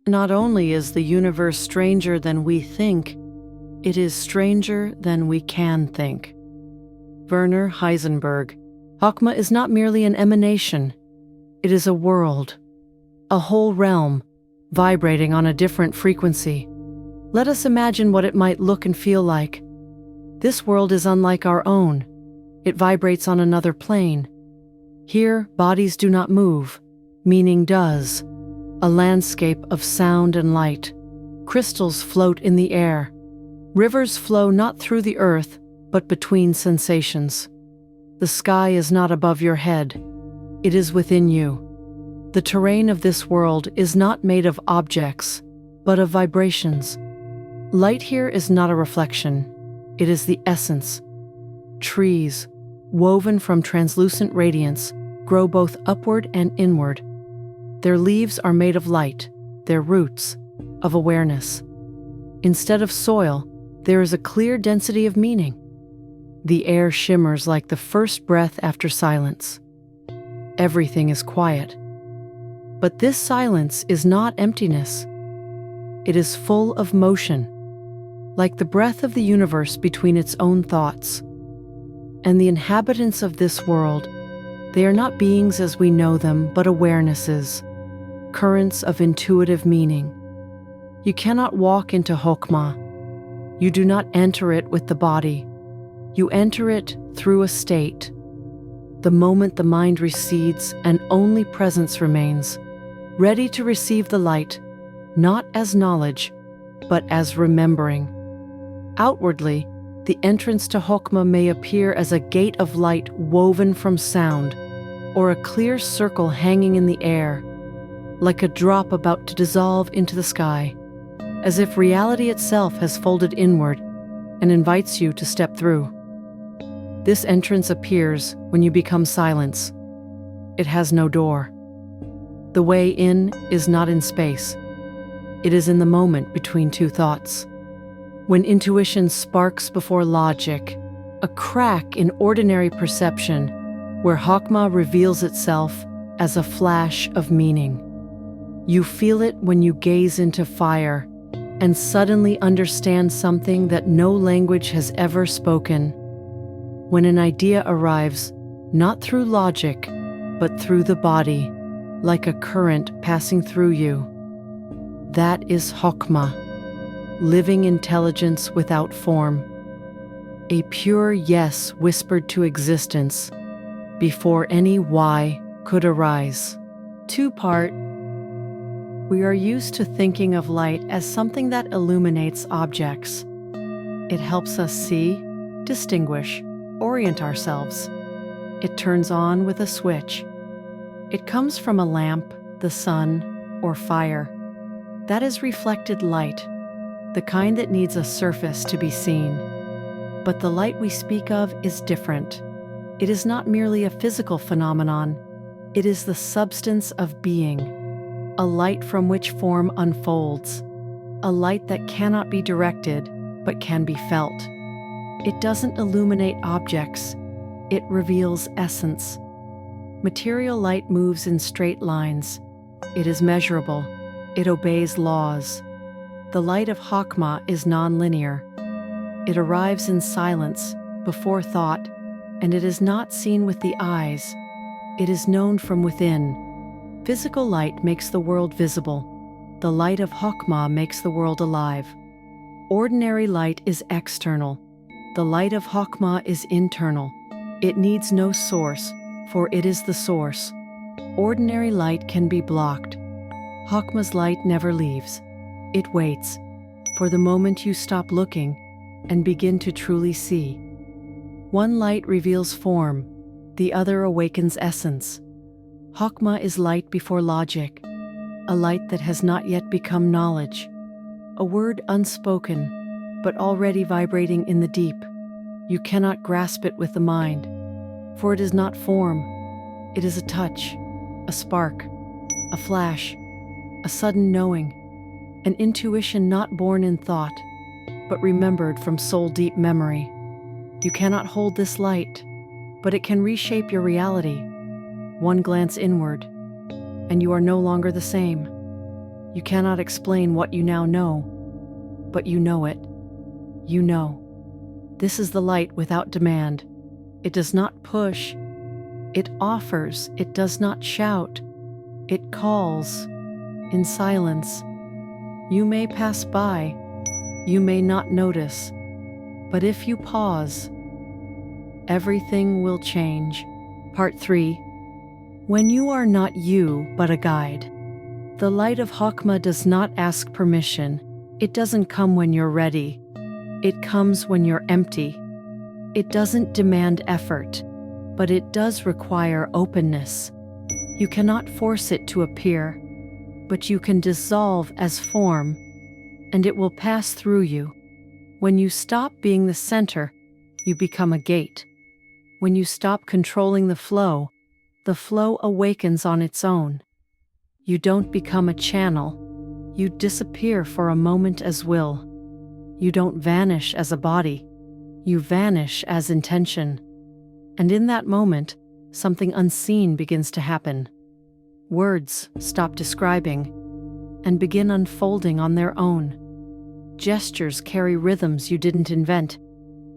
Not only is the universe stranger than we think, it is stranger than we can think. Werner Heisenberg. Chokhmah is not merely an emanation. It is a world, a whole realm, vibrating on a different frequency. Let us imagine what it might look and feel like. This world is unlike our own. It vibrates on another plane. Here, bodies do not move. Meaning does. A landscape of sound and light. Crystals float in the air. Rivers flow not through the earth, but between sensations. The sky is not above your head. It is within you. The terrain of this world is not made of objects, but of vibrations. Light here is not a reflection. It is the essence. Trees, woven from translucent radiance, grow both upward and inward. Their leaves are made of light, their roots, of awareness. Instead of soil, there is a clear density of meaning. The air shimmers like the first breath after silence. Everything is quiet. But this silence is not emptiness. It is full of motion, like the breath of the universe between its own thoughts. And the inhabitants of this world, they are not beings as we know them, but awarenesses, currents of intuitive meaning. You cannot walk into Chokhmah. You do not enter it with the body. You enter it through a state. The moment the mind recedes and only presence remains, ready to receive the light, not as knowledge, but as remembering. Outwardly, the entrance to Chokhmah may appear as a gate of light woven from sound, or a clear circle hanging in the air, like a drop about to dissolve into the sky, as if reality itself has folded inward and invites you to step through. This entrance appears when you become silence. It has no door. The way in is not in space. It is in the moment between two thoughts. When intuition sparks before logic, a crack in ordinary perception, where Chokhmah reveals itself as a flash of meaning. You feel it when you gaze into fire and suddenly understand something that no language has ever spoken. When an idea arrives, not through logic, but through the body, like a current passing through you. That is Chokhmah, living intelligence without form. A pure yes whispered to existence before any why could arise. Two-part. We are used to thinking of light as something that illuminates objects. It helps us see, distinguish, orient ourselves. It turns on with a switch. It comes from a lamp, the sun, or fire. That is reflected light, the kind that needs a surface to be seen. But the light we speak of is different. It is not merely a physical phenomenon. It is the substance of being, a light from which form unfolds, a light that cannot be directed, but can be felt. It doesn't illuminate objects. It reveals essence. Material light moves in straight lines. It is measurable. It obeys laws. The light of Chokhmah is non-linear. It arrives in silence, before thought, and it is not seen with the eyes. It is known from within. Physical light makes the world visible. The light of Chokhmah makes the world alive. Ordinary light is external. The light of Chokhmah is internal. It needs no source, for it is the source. Ordinary light can be blocked. Chokhmah's light never leaves. It waits for the moment you stop looking and begin to truly see. One light reveals form, the other awakens essence. Chokhmah is light before logic, a light that has not yet become knowledge, a word unspoken, but already vibrating in the deep. You cannot grasp it with the mind, for it is not form. It is a touch, a spark, a flash, a sudden knowing, an intuition not born in thought, but remembered from soul-deep memory. You cannot hold this light, but it can reshape your reality. One glance inward, and you are no longer the same. You cannot explain what you now know, but you know it. You know. This is the light without demand. It does not push. It offers. It does not shout. It calls in silence. You may pass by. You may not notice. But if you pause, everything will change. Part 3. When you are not you, but a guide. The light of Chokhmah does not ask permission. It doesn't come when you're ready. It comes when you're empty. It doesn't demand effort, but it does require openness. You cannot force it to appear, but you can dissolve as form, and it will pass through you. When you stop being the center, you become a gate. When you stop controlling the flow awakens on its own. You don't become a channel. You disappear for a moment as will. You don't vanish as a body. You vanish as intention. And in that moment, something unseen begins to happen. Words stop describing and begin unfolding on their own. Gestures carry rhythms you didn't invent.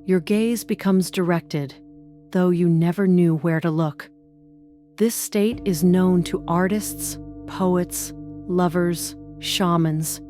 Your gaze becomes directed, though you never knew where to look. This state is known to artists, poets, lovers, shamans,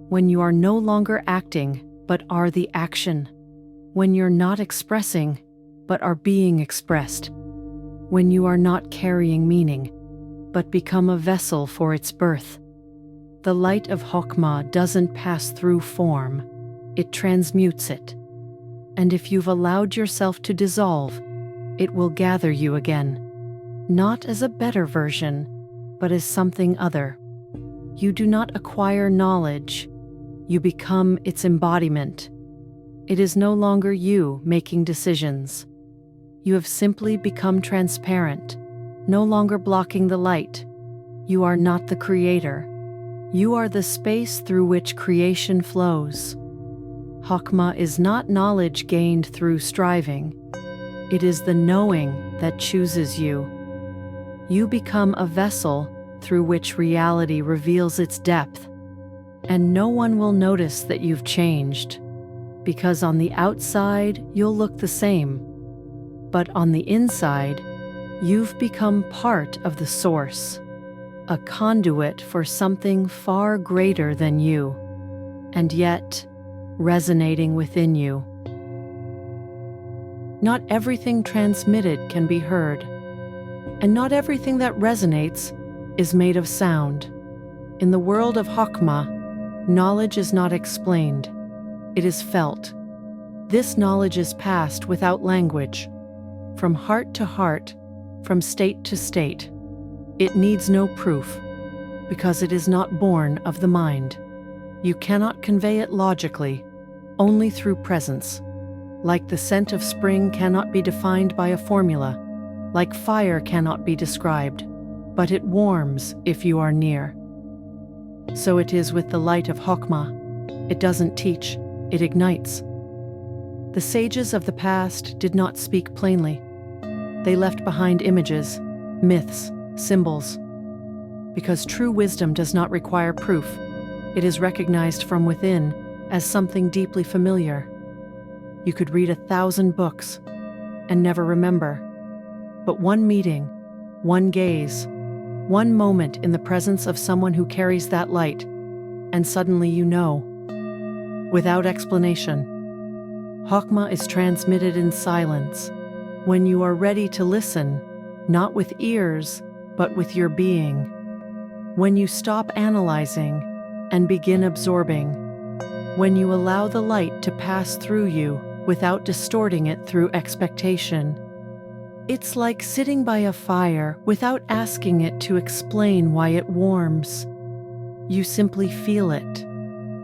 when you are no longer acting, but are the action. When you're not expressing, but are being expressed. When you are not carrying meaning, but become a vessel for its birth. The light of Chokhmah doesn't pass through form, it transmutes it. And if you've allowed yourself to dissolve, it will gather you again. Not as a better version, but as something other. You do not acquire knowledge, you become its embodiment. It is no longer you making decisions. You have simply become transparent, no longer blocking the light. You are not the creator. You are the space through which creation flows. Chokhmah is not knowledge gained through striving. It is the knowing that chooses you. You become a vessel through which reality reveals its depth. And no one will notice that you've changed, because on the outside you'll look the same. But on the inside, you've become part of the source, a conduit for something far greater than you, and yet resonating within you. Not everything transmitted can be heard, and not everything that resonates is made of sound. In the world of Chokhmah, knowledge is not explained, it is felt. This knowledge is passed without language, from heart to heart, from state to state. It needs no proof, because it is not born of the mind. You cannot convey it logically, only through presence. Like the scent of spring cannot be defined by a formula, like fire cannot be described, but it warms if you are near. So it is with the light of Chokhmah. It doesn't teach, it ignites. The sages of the past did not speak plainly. They left behind images, myths, symbols. Because true wisdom does not require proof, it is recognized from within as something deeply familiar. You could read 1,000 books and never remember. But one meeting, one gaze, one moment in the presence of someone who carries that light, and suddenly you know. Without explanation. Chokhmah is transmitted in silence, when you are ready to listen, not with ears, but with your being. When you stop analyzing and begin absorbing. When you allow the light to pass through you without distorting it through expectation. It's like sitting by a fire without asking it to explain why it warms. You simply feel it.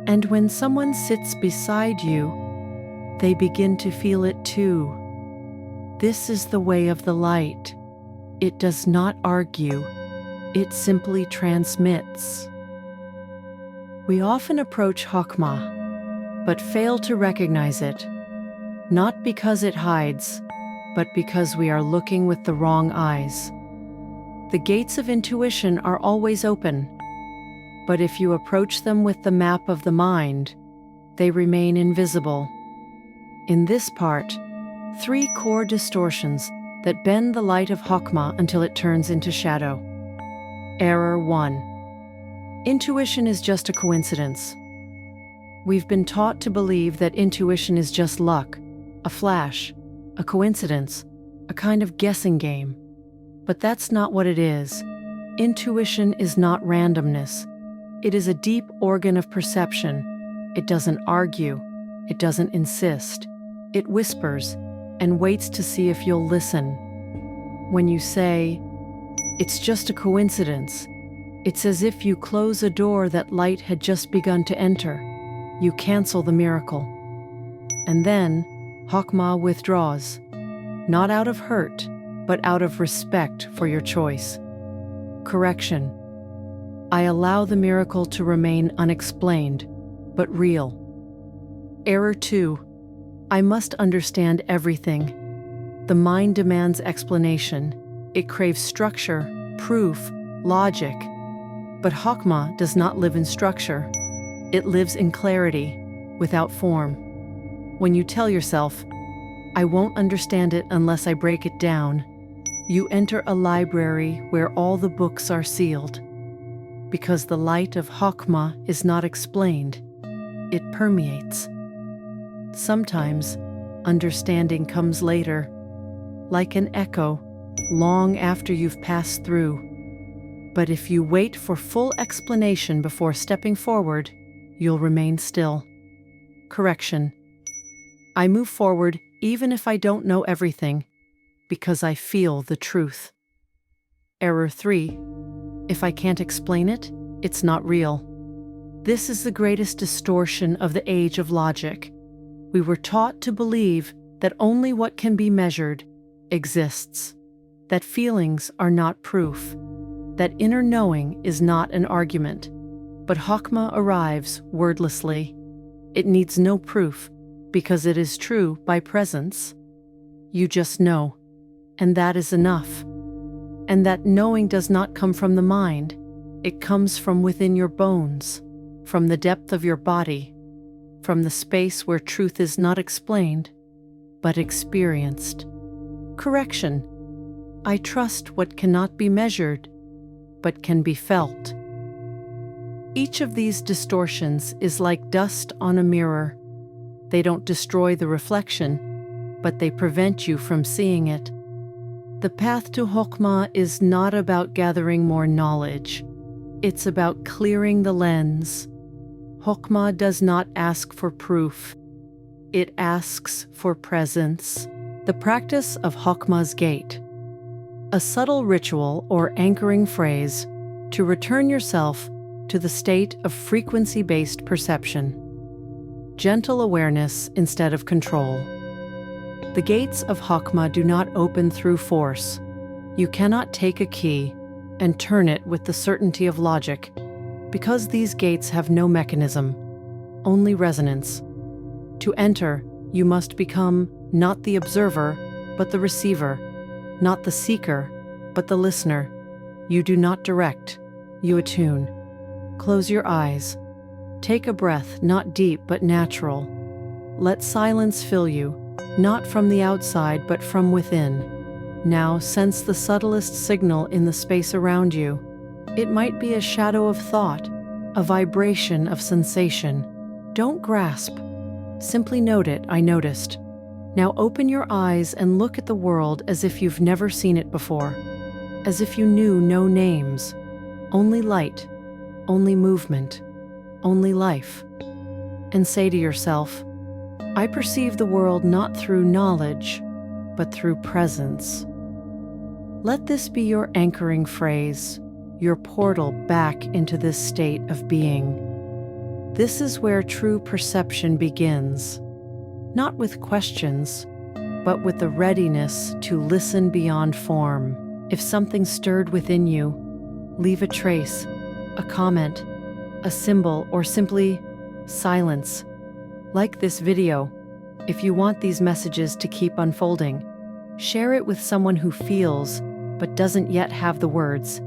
And when someone sits beside you, they begin to feel it too. This is the way of the light. It does not argue. It simply transmits. We often approach Chokhmah, but fail to recognize it, not because it hides, but because we are looking with the wrong eyes. The gates of intuition are always open. But if you approach them with the map of the mind, they remain invisible. In this part, 3 core distortions that bend the light of Chokhmah until it turns into shadow. Error 1. Intuition is just a coincidence. We've been taught to believe that intuition is just luck, a flash, a coincidence, a kind of guessing game. But that's not what it is. Intuition is not randomness. It is a deep organ of perception. It doesn't argue. It doesn't insist. It whispers and waits to see if you'll listen. When you say, "It's just a coincidence," it's as if you close a door that light had just begun to enter. You cancel the miracle. And then, Chokhmah withdraws, not out of hurt, but out of respect for your choice. Correction. I allow the miracle to remain unexplained, but real. Error 2. I must understand everything. The mind demands explanation. It craves structure, proof, logic. But Chokhmah does not live in structure. It lives in clarity, without form. When you tell yourself, "I won't understand it unless I break it down," you enter a library where all the books are sealed. Because the light of Chokhmah is not explained, it permeates. Sometimes, understanding comes later, like an echo, long after you've passed through. But if you wait for full explanation before stepping forward, you'll remain still. Correction. I move forward even if I don't know everything, because I feel the truth. Error 3. If I can't explain it, it's not real. This is the greatest distortion of the age of logic. We were taught to believe that only what can be measured exists, that feelings are not proof, that inner knowing is not an argument. But Chokhmah arrives wordlessly. It needs no proof, because it is true by presence. You just know, and that is enough. And that knowing does not come from the mind. It comes from within your bones, from the depth of your body, from the space where truth is not explained, but experienced. Correction. I trust what cannot be measured, but can be felt. Each of these distortions is like dust on a mirror. They don't destroy the reflection, but they prevent you from seeing it. The path to Chokhmah is not about gathering more knowledge. It's about clearing the lens. Chokhmah does not ask for proof. It asks for presence. The practice of Chokhmah's gate. A subtle ritual or anchoring phrase to return yourself to the state of frequency-based perception. Gentle awareness instead of control. The gates of Chokhmah do not open through force. You cannot take a key and turn it with the certainty of logic, because these gates have no mechanism, only resonance. To enter, you must become not the observer, but the receiver, not the seeker, but the listener. You do not direct, you attune. Close your eyes. Take a breath, not deep but natural. Let silence fill you, not from the outside but from within. Now sense the subtlest signal in the space around you. It might be a shadow of thought, a vibration of sensation. Don't grasp. Simply note it, I noticed. Now open your eyes and look at the world as if you've never seen it before. As if you knew no names. Only light, only movement, only life. And say to yourself, I perceive the world not through knowledge, but through presence. Let this be your anchoring phrase, your portal back into this state of being. This is where true perception begins, not with questions, but with the readiness to listen beyond form. If something stirred within you, leave a trace, a comment, a symbol, or simply silence. Like this video, if you want these messages to keep unfolding, share it with someone who feels but doesn't yet have the words.